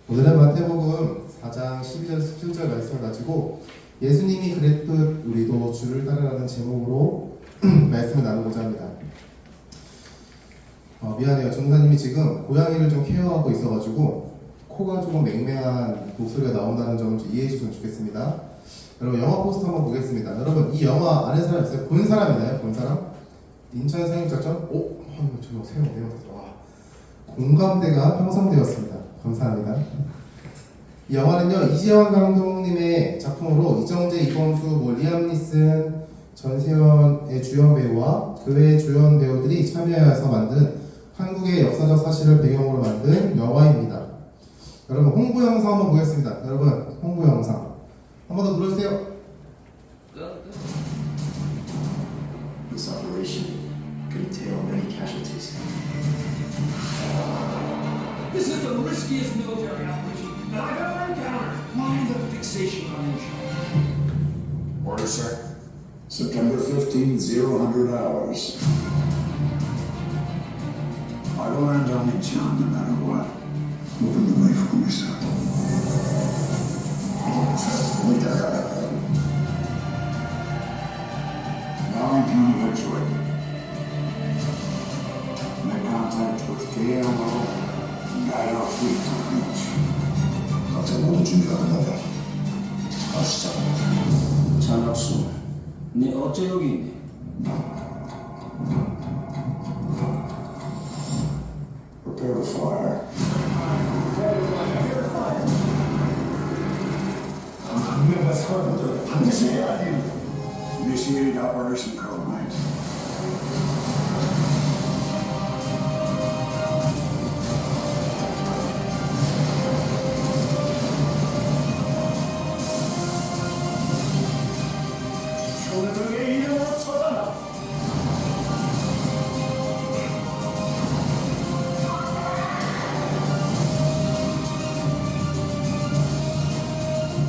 오늘은 마태복음 4장 12절 17절 말씀을 가지고 예수님이 그랬듯 우리도 주를 따르라는 제목으로 말씀을 나누고자 합니다. 미안해요. 전사님이 지금 고양이를 좀 케어하고 있어가지고 코가 조금 맹맹한 목소리가 나온다는 점을 좀 이해해 주시면 좋겠습니다. 여러분 영화 포스터 한번 보겠습니다. 여러분 이 영화 아는 사람 있어요? 본 사람 있나요? 본 사람? 인천 상륙작전? 오! 저 새로운 내용 와 공감대가 형성되었습니다. 감사합니다. 이 영화는요 이재환 감독님의 작품으로 이정재, 이범수, 리암 니슨, 전세현의 주연 배우와 그 외의 주연 배우들이 참여해서 만든 한국의 역사적 사실을 배경으로 만든 영화입니다. 여러분 홍보 영상 한번 보겠습니다. 여러분 홍보 영상 한 번 더 눌러주세요. This operation could entail many casualties. This is the riskiest military operation that I've ever encountered. Mind the fixation on Order, sir. September 15th, 0000 hours. I will land on Incheon no matter what. Open the way for me, sir. Now I'm counting virtually. Make contact with KMO and guide our fleet to the beach. 각자 모든 준비가 끝나면 가시죠. 장갑수, 네 어째 여기 있니? Prepare the fire. 강명과 사람들 반드시 해야 해. Initiating Operation Code Night. 초능의 이름으로 쳐다나.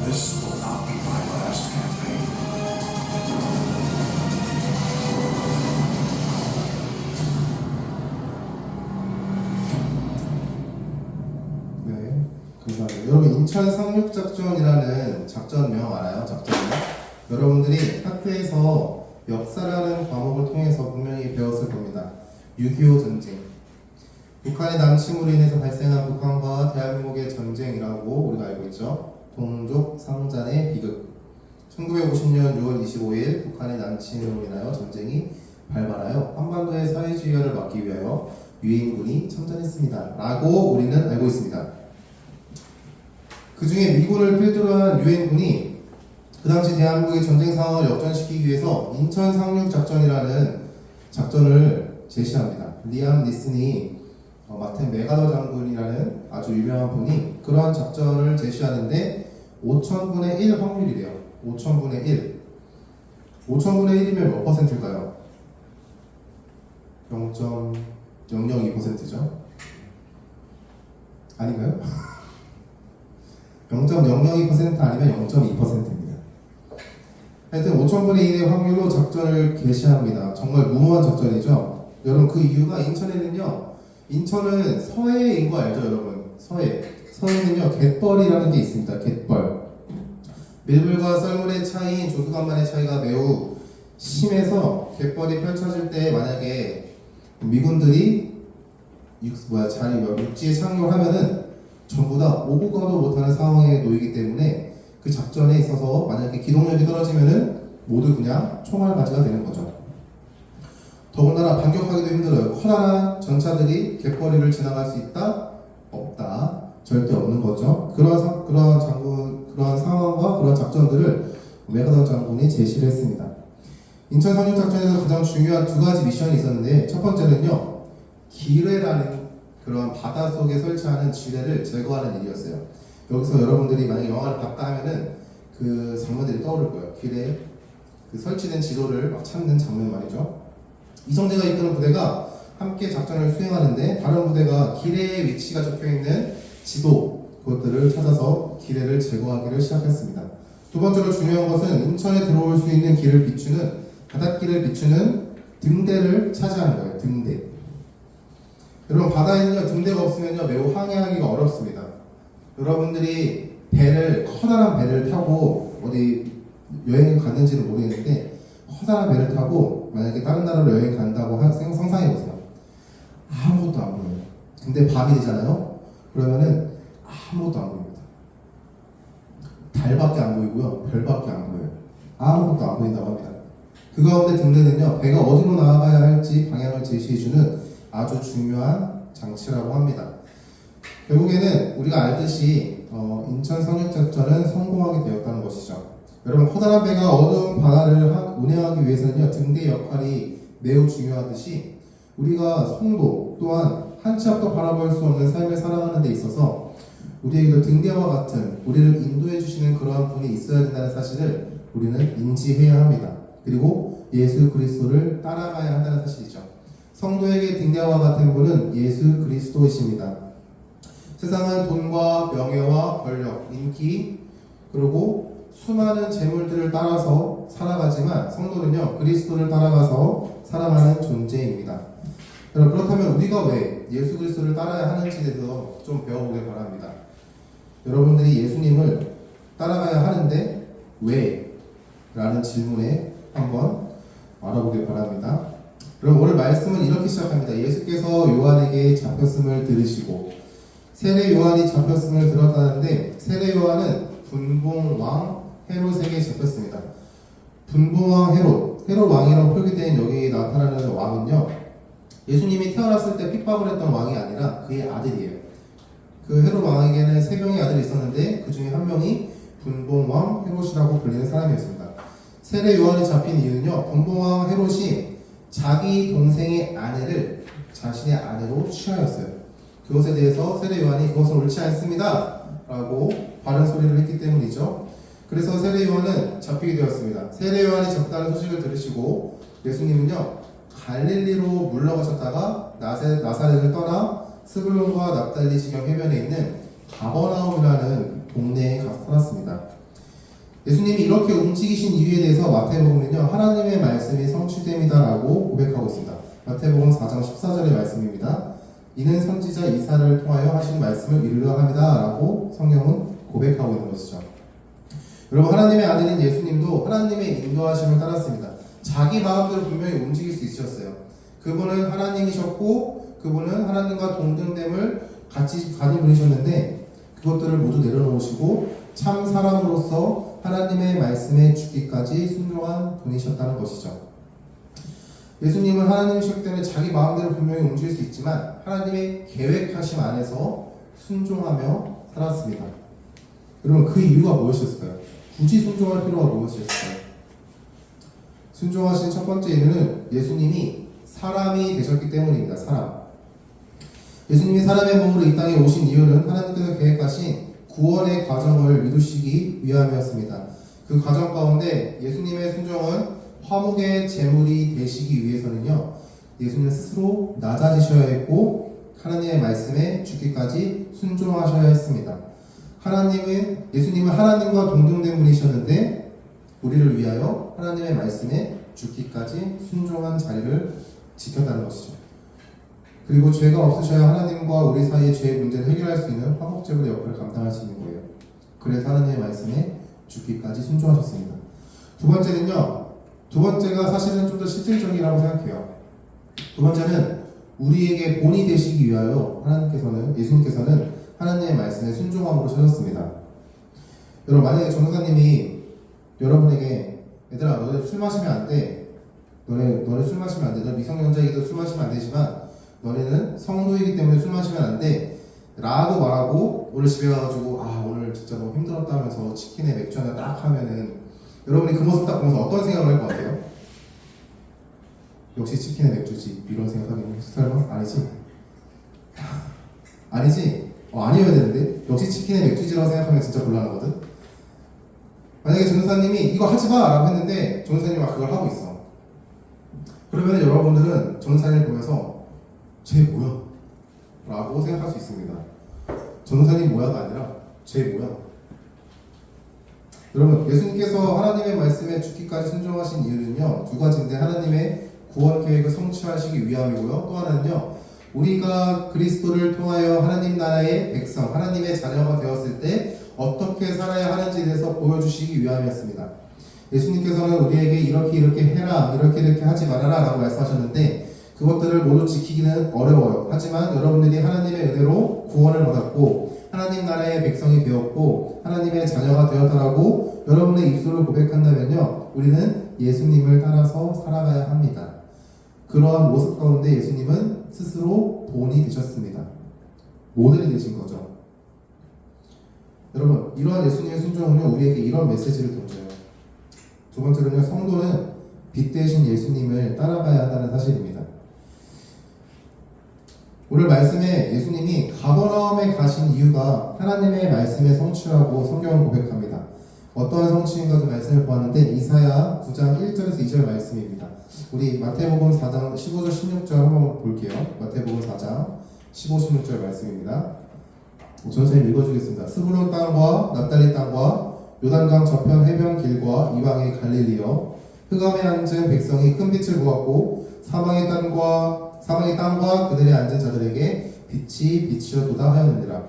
This will not be my last campaign. 네, 감사합니다. 여러분 인천 상륙작전이라는 작전명 알아요? 작전명? 여러분들이 학교에서 역사라는 과목을 통해서 분명히 배웠을 겁니다. 6.25 전쟁, 북한의 남침으로 인해서 발생한 북한과 대한민국의 전쟁이라고 우리가 알고 있죠. 동족 상잔의 비극. 1950년 6월 25일 북한의 남침으로 인하여 전쟁이 발발하여 한반도의 사회주의화를 막기 위하여 유엔군이 참전했습니다. 라고 우리는 알고 있습니다. 그 중에 미군을 필두로 한 유엔군이 그 당시 대한민국의 전쟁 상황을 역전시키기 위해서 인천 상륙 작전이라는 작전을 제시합니다. 리암 니슨이 맡은 메가더 장군이라는 아주 유명한 분이 그러한 작전을 제시하는데 5,000분의 1 확률이래요. 5,000분의 1. 5,000분의 1이면 몇 퍼센트일까요? 0.002%죠? 아닌가요? 0.002% 아니면 0.2%입니다. 하여튼 5,000분의 1의 확률로 작전을 개시합니다. 정말 무모한 작전이죠. 여러분 그 이유가 인천에는요. 인천은 서해인 거 알죠 여러분? 서해. 서해는요 갯벌이라는 게 있습니다. 갯벌. 밀물과 썰물의 차이인 조수간만의 차이가 매우 심해서 갯벌이 펼쳐질 때 만약에 미군들이 육지에 착륙하면은 전부 다 오고 가도 못하는 상황에 놓이기 때문에 그 작전에 있어서 만약에 기동력이 떨어지면은 모두 그냥 총알맞이가 되는 거죠. 더군다나 반격하기도 힘들어요. 커다란 전차들이 갯벌위를 지나갈 수 있다? 없다. 절대 없는 거죠. 그런 상황과 그런 작전들을 메가더 장군이 제시를 했습니다. 인천 상륙 작전에서 가장 중요한 두 가지 미션이 있었는데 첫 번째는요. 기뢰라는 그런 바닷속에 설치하는 지뢰를 제거하는 일이었어요. 여기서 여러분들이 만약에 영화를 봤다 하면은 그 장면들이 떠오를 거예요. 기뢰 그 설치된 지도를 막 찾는 장면 말이죠. 이성재가 이끄는 부대가 함께 작전을 수행하는데 다른 부대가 기뢰의 위치가 적혀있는 지도 그것들을 찾아서 기뢰를 제거하기를 시작했습니다. 두 번째로 중요한 것은 인천에 들어올 수 있는 길을 비추는 바닷길을 비추는 등대를 차지하는 거예요. 등대. 여러분 바다에는요 등대가 없으면요 매우 항해하기가 어렵습니다. 여러분들이 커다란 배를 타고 어디 여행을 갔는지는 모르겠는데 커다란 배를 타고 만약에 다른 나라로 여행 간다고 상상해보세요. 아무것도 안 보여요. 근데 밤이 되잖아요. 그러면은 아무것도 안 보입니다. 달밖에 안 보이고요. 별밖에 안 보여요. 아무것도 안 보인다고 합니다. 그 가운데 등대는요, 배가 어디로 나아가야 할지 방향을 제시해주는 아주 중요한 장치라고 합니다. 결국에는 우리가 알듯이 인천 상륙작전은 성공하게 되었다는 것이죠. 여러분, 커다란 배가 어두운 바다를 운행하기 위해서는요, 등대 역할이 매우 중요하듯이 우리가 성도 또한 한 치 앞도 바라볼 수 없는 삶을 살아가는 데 있어서 우리에게도 등대와 같은 우리를 인도해 주시는 그러한 분이 있어야 된다는 사실을 우리는 인지해야 합니다. 그리고 예수 그리스도를 따라가야 한다는 사실이죠. 성도에게 등대와 같은 분은 예수 그리스도이십니다. 세상은 돈과 명예와 권력, 인기, 그리고 수많은 재물들을 따라서 살아가지만 성도는요, 그리스도를 따라가서 살아가는 존재입니다. 그렇다면 우리가 왜 예수 그리스도를 따라야 하는지에 대해서 좀 배워보길 바랍니다. 여러분들이 예수님을 따라가야 하는데 왜? 라는 질문에 한번 알아보길 바랍니다. 그럼 오늘 말씀은 이렇게 시작합니다. 예수께서 요한에게 잡혔음을 들으시고, 세례 요한이 잡혔음을 들었다는데 세례 요한은 분봉왕 헤롯에게 잡혔습니다. 분봉왕 헤롯 왕이라고 표기된 여기 나타나는 왕은요, 예수님이 태어났을 때 핍박을 했던 왕이 아니라 그의 아들이에요. 그 헤롯 왕에게는 3명의 아들이 있었는데 그 중에 한 명이 분봉왕 헤롯이라고 불리는 사람이었습니다. 세례 요한이 잡힌 이유는요, 분봉왕 헤롯이 자기 동생의 아내를 자신의 아내로 취하였어요. 그것에 대해서 세례 요한이 그것은 옳지 않습니다 라고 바른 소리를 했기 때문이죠. 그래서 세례 요한은 잡히게 되었습니다. 세례 요한이 잡다는 소식을 들으시고 예수님은요, 갈릴리로 물러가셨다가 나사렛을 떠나 스불론과 납달리 지경 해변에 있는 가버나움이라는 동네에 가서 살았습니다. 예수님이 이렇게 움직이신 이유에 대해서 마태복음은요, 하나님의 말씀이 성취됨이다라고 고백하고 있습니다. 마태복음 4장 14절의 말씀입니다. 이는 선지자 이사야를 통하여 하신 말씀을 이루려 합니다라고 성경은 고백하고 있는 것이죠. 여러분, 하나님의 아들인 예수님도 하나님의 인도하심을 따랐습니다. 자기 마음대로 분명히 움직일 수 있으셨어요. 그분은 하나님이셨고 그분은 하나님과 동등됨을 같이 가진 분이셨는데 그것들을 모두 내려놓으시고 참 사람으로서 하나님의 말씀에 죽기까지 순종한 분이셨다는 것이죠. 예수님은 하나님이셨기 때문에 자기 마음대로 분명히 움직일 수 있지만 하나님의 계획하심 안에서 순종하며 살았습니다. 여러분, 그 이유가 무엇이었을까요? 굳이 순종할 필요가 무엇이었을까요? 순종하신 첫 번째 이유는 예수님이 사람이 되셨기 때문입니다. 예수님이 사람의 몸으로 이 땅에 오신 이유는 하나님께서 계획하신 구원의 과정을 이루시기 위함이었습니다. 그 과정 가운데 예수님의 순종은 화목의 제물이 되시기 위해서는요, 예수님 스스로 낮아지셔야 했고 하나님의 말씀에 죽기까지 순종하셔야 했습니다. 예수님은 하나님과 동등된 분이셨는데 우리를 위하여 하나님의 말씀에 죽기까지 순종한 자리를 지켰다는 것이죠. 그리고 죄가 없으셔야 하나님과 우리 사이의 죄의 문제를 해결할 수 있는 화목제물의 역할을 감당할 수 있는 거예요. 그래서 하나님의 말씀에 죽기까지 순종하셨습니다. 두 번째가 사실은 좀 더 실질적이라고 생각해요. 두 번째는 우리에게 본이 되시기 위하여 예수님께서는 하나님의 말씀에 순종함으로 찾았습니다. 여러분, 만약에 전도사님이 여러분에게 얘들아, 너네 술 마시면 안 돼. 너네 술 마시면 안 돼. 너 미성년자이기도 술 마시면 안 되지만 너네는 성도이기 때문에 술 마시면 안 돼. 라고 말하고 오늘 집에 가가지고 오늘 진짜 너무 힘들었다면서 치킨에 맥주 하나 딱 하면은 여러분이 그 모습 딱 보면서 어떤 생각을 할 것 같아요? 역시 치킨에 맥주지 이런 생각하겠니? 설마? 아니지? 아니지? 아니어야 되는데 역시 치킨에 맥주지라고 생각하면 진짜 곤란하거든? 만약에 전도사님이 이거 하지마! 라고 했는데 전도사님이 막 그걸 하고 있어. 그러면 여러분들은 전도사님을 보면서 쟤 뭐야? 라고 생각할 수 있습니다. 전도사님 뭐야가 아니라 쟤 뭐야? 여러분, 예수님께서 하나님의 말씀에 죽기까지 순종하신 이유는요, 두 가지인데 하나님의 구원 계획을 성취하시기 위함이고요, 또 하나는요, 우리가 그리스도를 통하여 하나님 나라의 백성, 하나님의 자녀가 되었을 때 어떻게 살아야 하는지에 대해서 보여주시기 위함이었습니다. 예수님께서는 우리에게 이렇게 해라, 이렇게 하지 말아라 라고 말씀하셨는데 그것들을 모두 지키기는 어려워요. 하지만 여러분들이 하나님의 은혜로 구원을 받았고 하나님 나라의 백성이 되었고 하나님의 자녀가 되었다라고 여러분의 입술로 고백한다면요, 우리는 예수님을 따라서 살아가야 합니다. 그러한 모습 가운데 예수님은 스스로 본이 되셨습니다. 모델이 되신 거죠. 여러분, 이러한 예수님의 순종은요, 우리에게 이런 메시지를 던져요. 두 번째로는요, 성도는 빛 대신 예수님을 따라가야 한다는 사실입니다. 오늘 말씀에 예수님이 가버나움에 가신 이유가 하나님의 말씀의 성취라고 성경은 고백합니다. 어떠한 성취인가 그 말씀을 보았는데 이사야 9장 1절에서 2절 말씀입니다. 우리 마태복음 4장 15절 16절 한번 볼게요. 마태복음 4장 15, 16절 말씀입니다. 전선생님 읽어주겠습니다. 스불론 땅과 납달리 땅과 요단강 저편 해변 길과 이방의 갈릴리여, 흑암에 앉은 백성이 큰 빛을 보았고 사망의 땅과 그들의 앉은 자들에게 빛이 비치어도다 하였느니라.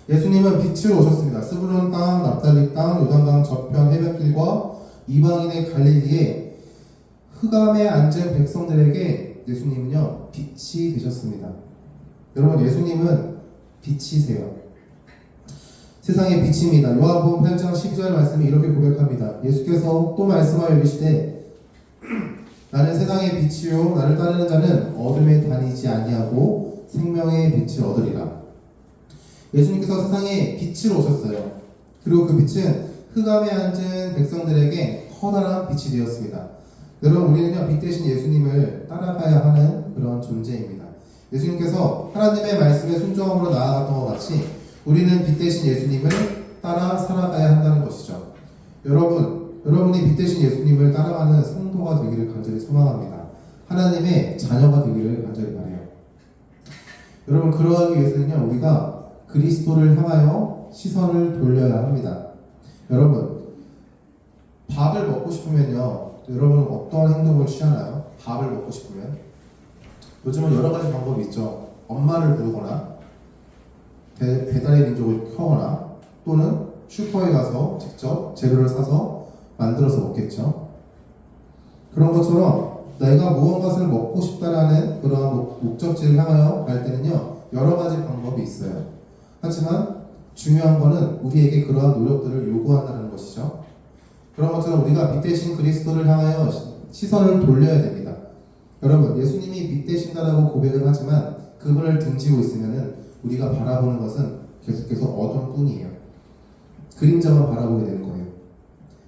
예수님은 빛으로 오셨습니다. 스불론 땅, 납달리 땅, 요단강 저편 해변길과 이방인의 갈릴리에 흑암에 앉은 백성들에게 예수님은요, 빛이 되셨습니다. 여러분, 예수님은 빛이세요. 세상의 빛입니다. 요한복음 8장 12절 말씀이 이렇게 고백합니다. 예수께서 또 말씀하여 이르시되 나는 세상의 빛이요 나를 따르는 자는 어둠에 다니지 아니하고 생명의 빛을 얻으리라. 예수님께서 세상에 빛으로 오셨어요. 그리고 그 빛은 흑암에 앉은 백성들에게 커다란 빛이 되었습니다. 여러분, 우리는요, 빛 대신 예수님을 따라가야 하는 그런 존재입니다. 예수님께서 하나님의 말씀에 순종함으로 나아갔던 것 같이 우리는 빛 대신 예수님을 따라 살아가야 한다는 것이죠. 여러분이 빛 대신 예수님을 따라가는 성도가 되기를 간절히 소망합니다. 하나님의 자녀가 되기를 간절히 바라요. 여러분, 그러하기 위해서는요, 우리가 그리스도를 향하여 시선을 돌려야 합니다. 여러분, 밥을 먹고 싶으면요, 여러분은 어떠한 행동을 취하나요? 밥을 먹고 싶으면 요즘은 여러 가지 방법이 있죠. 엄마를 부르거나 배달의 민족을 켜거나 또는 슈퍼에 가서 직접 재료를 사서 만들어서 먹겠죠. 그런 것처럼 내가 무언가를 먹고 싶다라는 그런 목적지를 향하여 갈 때는요, 여러 가지 방법이 있어요. 하지만 중요한 것은 우리에게 그러한 노력들을 요구한다는 것이죠. 그런 것처럼 우리가 빛 대신 그리스도를 향하여 시선을 돌려야 됩니다. 여러분, 예수님이 빛 되신다라고 고백을 하지만 그분을 등지고 있으면은 우리가 바라보는 것은 계속해서 어둠뿐이에요. 그림자만 바라보게 되는 거예요.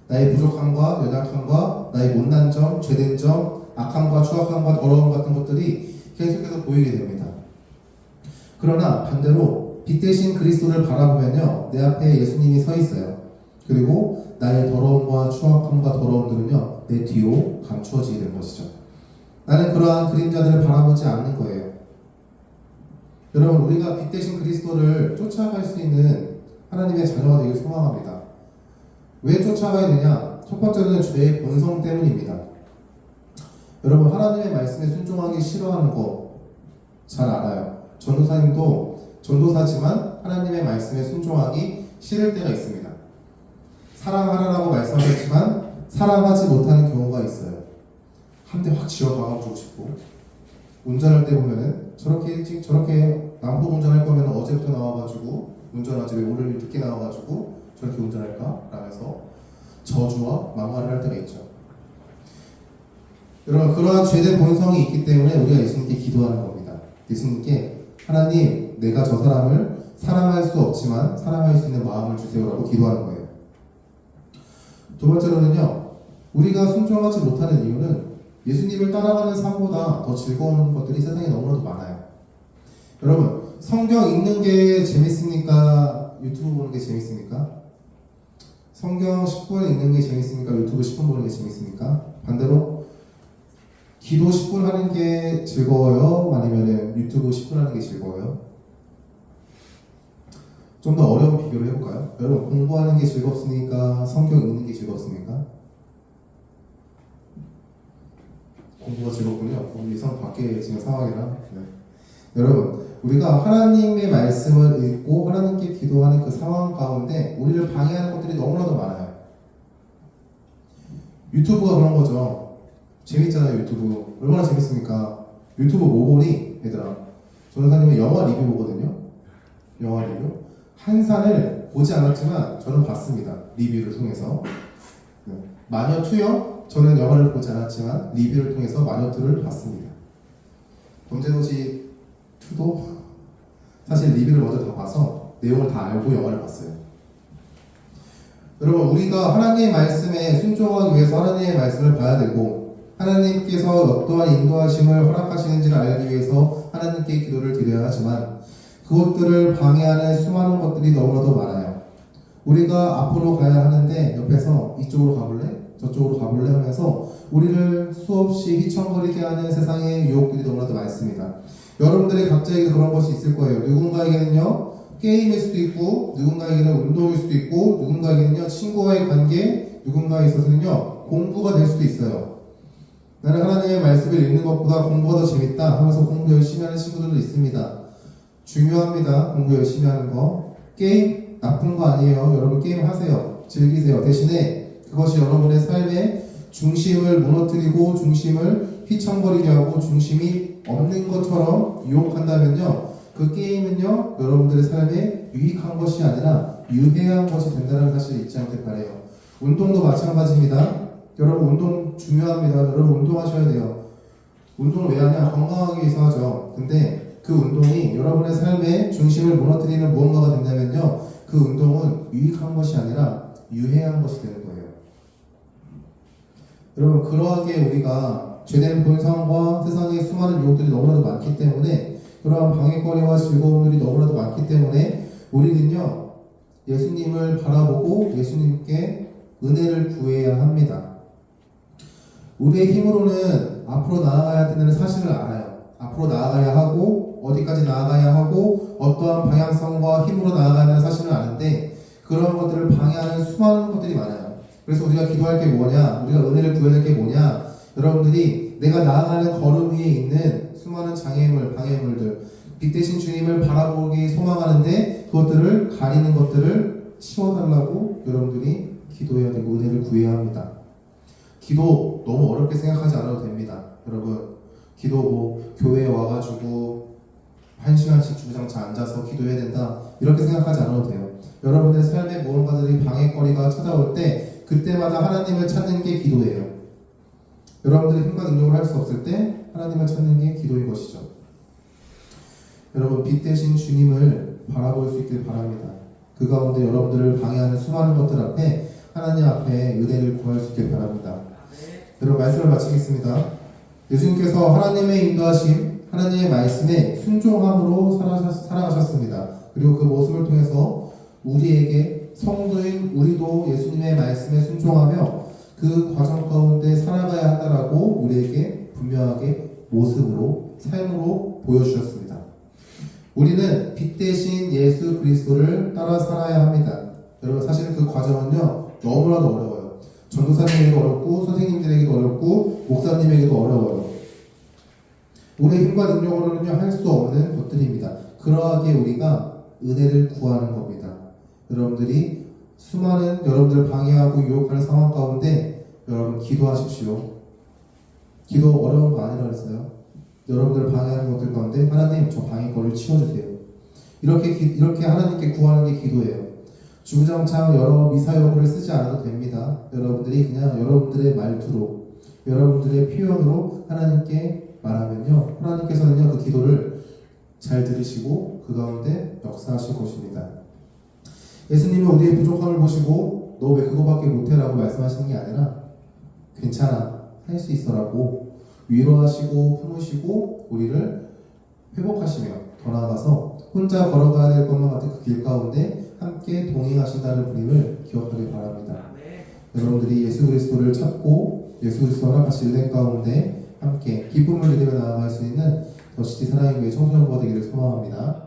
나의 부족함과 연약함과 나의 못난 점, 죄된 점, 악함과 추악함과 더러움 같은 것들이 계속해서 보이게 됩니다. 그러나 반대로 빛 대신 그리스도를 바라보면요, 내 앞에 예수님이 서 있어요. 그리고 나의 더러움과 추악함과 더러움들은요, 내 뒤로 감추어지게 되는 것이죠. 나는 그러한 그림자들을 바라보지 않는 거예요. 여러분, 우리가 빛 대신 그리스도를 쫓아갈 수 있는 하나님의 자녀가 되길 소망합니다. 왜 쫓아가야 되냐? 첫 번째는 죄의 본성 때문입니다. 여러분, 하나님의 말씀에 순종하기 싫어하는 거 잘 알아요. 전도사님도 전도사지만 하나님의 말씀에 순종하기 싫을 때가 있습니다. 사랑하라고 말씀하셨지만 사랑하지 못하는 경우가 있어요. 한 대 확 쥐어 박아주고 싶고, 운전할 때 보면은 저렇게 남북 운전할 거면 어제부터 나와가지고 운전하지 왜 오늘 늦게 나와가지고 저렇게 운전할까? 라면서 저주와 막말을 할 때가 있죠. 여러분, 그러한 죄된 본성이 있기 때문에 우리가 예수님께 기도하는 겁니다. 예수님께 하나님, 내가 저 사람을 사랑할 수 없지만 사랑할 수 있는 마음을 주세요라고 기도하는 거예요. 두 번째로는요, 우리가 순종하지 못하는 이유는 예수님을 따라가는 삶보다 더 즐거운 것들이 세상에 너무나도 많아요. 여러분, 성경 읽는 게 재밌습니까? 유튜브 보는 게 재밌습니까? 성경 10분 읽는 게 재밌습니까? 유튜브 10분 보는 게 재밌습니까? 반대로 기도 10분 하는 게 즐거워요? 아니면 유튜브 10분 하는 게 즐거워요? 좀 더 어려운 비교를 해볼까요? 여러분, 공부하는 게 즐겁습니까? 성경 읽는 게 즐겁습니까? 공부가 즐겁군요. 우리 성 밖에 지금 상황이라. 네. 여러분, 우리가 하나님의 말씀을 읽고 하나님께 기도하는 그 상황 가운데 우리를 방해하는 것들이 너무나도 많아요. 유튜브가 그런 거죠. 재밌잖아요, 유튜브. 얼마나 재밌습니까? 유튜브 뭐 보니? 얘들아. 전도사님은 영화 리뷰 보거든요. 영화 리뷰. 한산을 보지 않았지만 저는 봤습니다. 리뷰를 통해서. 네. 마녀2요? 저는 영화를 보지 않았지만 리뷰를 통해서 마녀2를 봤습니다. 범죄도시 2도 사실 리뷰를 먼저 다 봐서 내용을 다 알고 영화를 봤어요. 여러분, 우리가 하나님의 말씀에 순종하기 위해서 하나님의 말씀을 봐야 되고 하나님께서 어떠한 인도하심을 허락하시는지를 알기 위해서 하나님께 기도를 드려야 하지만 그것들을 방해하는 수많은 것들이 너무나도 많아요. 우리가 앞으로 가야 하는데 옆에서 이쪽으로 가볼래? 저쪽으로 가볼래? 하면서 우리를 수없이 휘청거리게 하는 세상의 유혹들이 너무나도 많습니다. 여러분들의 각자에게 그런 것이 있을 거예요. 누군가에게는요 게임일 수도 있고, 누군가에게는 운동일 수도 있고, 누군가에게는요 친구와의 관계, 누군가에 있어서는요 공부가 될 수도 있어요. 나는 하나님의 말씀을 읽는 것보다 공부가 더 재밌다 하면서 공부 열심히 하는 친구들도 있습니다. 중요합니다. 공부 열심히 하는 거. 게임 나쁜 거 아니에요. 여러분 게임 하세요. 즐기세요. 대신에 그것이 여러분의 삶의 중심을 무너뜨리고 중심을 휘청거리게 하고 중심이 없는 것처럼 유혹한다면요 그 게임은요 여러분들의 삶에 유익한 것이 아니라 유해한 것이 된다는 사실을 잊지 않길 바래요. 운동도 마찬가지입니다. 여러분 운동 중요합니다. 여러분 운동하셔야 돼요. 운동을 왜 하냐? 건강하기 위해서 하죠. 근데 그 운동이 여러분의 삶의 중심을 무너뜨리는 무언가가 된다면요 그 운동은 유익한 것이 아니라 유해한 것이 되는 거예요. 여러분, 그러하게 우리가 죄된 본성과 세상의 수많은 유혹들이 너무나도 많기 때문에 그러한 방해거리와 즐거움들이 너무나도 많기 때문에 우리는요 예수님을 바라보고 예수님께 은혜를 구해야 합니다. 우리의 힘으로는 앞으로 나아가야 되는 사실을 알아요. 앞으로 나아가야 하고 어디까지 나아가야 하고 어떠한 방향성과 힘으로 나아가야 하는 사실을 아는데 그런 것들을 방해하는 수많은 것들이 많아요. 그래서 우리가 기도할 게 뭐냐? 우리가 은혜를 구해야 될 게 뭐냐? 여러분들이 내가 나아가는 걸음 위에 있는 수많은 장애물, 방해물들, 빛 대신 주님을 바라보기 소망하는데 그것들을 가리는 것들을 치워달라고 여러분들이 기도해야 되고 은혜를 구해야 합니다. 기도 너무 어렵게 생각하지 않아도 됩니다. 여러분, 기도 뭐 교회에 와가지고 1시간씩 주구장창 앉아서 기도해야 된다 이렇게 생각하지 않아도 돼요. 여러분의 삶의 무언가들이 방해거리가 찾아올 때 그때마다 하나님을 찾는 게 기도예요. 여러분들이 힘과 능력을 할 수 없을 때 하나님을 찾는 게 기도인 것이죠. 여러분, 빛 대신 주님을 바라볼 수 있길 바랍니다. 그 가운데 여러분들을 방해하는 수많은 것들 앞에 하나님 앞에 은혜를 구할 수 있길 바랍니다. 여러분, 말씀을 마치겠습니다. 예수님께서 하나님의 인도하심, 하나님의 말씀에 순종함으로 살아가셨습니다. 그리고 그 모습을 통해서 우리에게 성도인 우리도 예수님의 말씀에 순종하며 그 과정 가운데 살아가야 한다라고 우리에게 분명하게 모습으로 삶으로 보여주셨습니다. 우리는 빛 대신 예수 그리스도를 따라 살아야 합니다. 여러분, 사실 그 과정은요 너무나도 어려워요. 전도사님에게도 어렵고 선생님들에게도 어렵고 목사님에게도 어려워요. 우리의 힘과 능력으로는요 할 수 없는 것들입니다. 그러하게 우리가 은혜를 구하는 겁니다. 여러분들이 수많은 여러분들을 방해하고 유혹하는 상황 가운데 여러분 기도하십시오. 기도 어려운 거 아니라 그랬어요. 여러분들을 방해하는 것들 가운데 하나님 저 방해거리를 치워주세요. 이렇게 하나님께 구하는 게 기도예요. 주구장창 여러 미사여구를 쓰지 않아도 됩니다. 여러분들이 그냥 여러분들의 말투로 여러분들의 표현으로 하나님께 말하면요 하나님께서는요 그 기도를 잘 들으시고 그 가운데 역사하실 것입니다. 예수님은 우리의 부족함을 보시고 너 왜 그거밖에 못해라고 말씀하시는 게 아니라 괜찮아 할 수 있어라고 위로하시고 품으시고 우리를 회복하시며 더 나아가서 혼자 걸어가야 될 것만 같은 그 길 가운데 함께 동행하신다는 분임을 기억하길 바랍니다. 여러분들이 예수 그리스도를 찾고 예수 그리스도와 같이 은혜 가운데 함께 기쁨을 누리며 나아갈 수 있는 더시티 사랑의 교회 청소년부가 되기를 소망합니다.